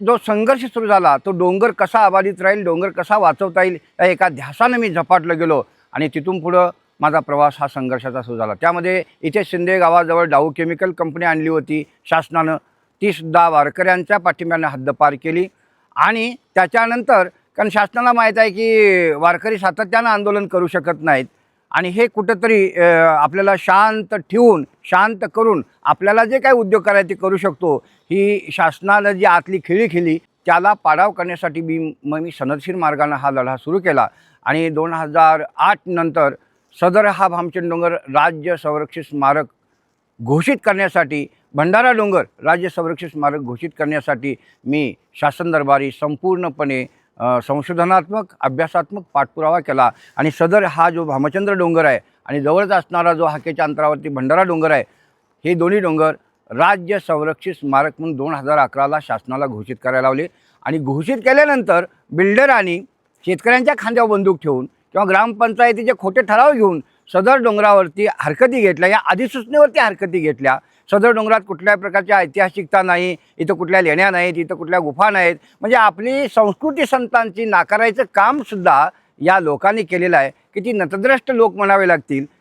जो संघर्ष सुरू झाला तो डोंगर कसा अबाधित राहील, डोंगर कसा वाचवता येईल या एका ध्यासानं मी झपाटलं गेलो आणि तिथून पुढं माझा प्रवास हा संघर्षाचा सुरू झाला। त्यामध्ये इथे शिंदे गावाजवळ डाऊ केमिकल कंपनी आणली होती शासनानं, ती सुद्धा वारकऱ्यांच्या पाठिंब्यानं हद्दपार केली। आणि त्याच्यानंतर कारण शासनाला माहीत आहे की वारकरी सातत्यानं आंदोलन करू शकत नाहीत आणि हे कुठंतरी आपल्याला शांत ठेवून शांत करून आपल्याला जे काही उद्योग करायचे ते करू शकतो, ही शासनानं जी आतली खिळी केली त्याला पाडाव करण्यासाठी मी सनदशीर मार्गाने हा लढा सुरू केला। आणि 2008 नंतर सदर हा भामचंद डोंगर राज्य संरक्षित स्मारक घोषित करण्यासाठी, भंडारा डोंगर राज्य संरक्षित स्मारक घोषित करण्यासाठी मी शासन दरबारी संपूर्णपणे संशोधनात्मक अभ्यासात्मक पाठपुरावा केला। आणि सदर हा जो भामचंद्र डोंगर आहे आणि जवळच असणारा जो हाकेच्या अंतरावरती भंडारा डोंगर आहे, हे दोन्ही डोंगर राज्य संरक्षित स्मारक म्हणून 2011ला शासनाला घोषित करायला लावले। आणि घोषित केल्यानंतर बिल्डरांनी शेतकऱ्यांच्या खांद्यावर बंदूक ठेवून किंवा ग्रामपंचायतीचे खोटे ठराव घेऊन सदर डोंगरावरती हरकती घेतल्या, या अधिसूचनेवरती हरकती घेतल्या। सदर डोंगरात कुठल्याही प्रकारची ऐतिहासिकता नाही, इथं कुठल्या लेण्या नाहीत, इथं कुठल्या गुफा नाहीत, म्हणजे आपली संस्कृती संतांची नाकारायचं कामसुद्धा या लोकांनी केलेलं आहे की ती नतद्रष्ट लोक म्हणावे लागतील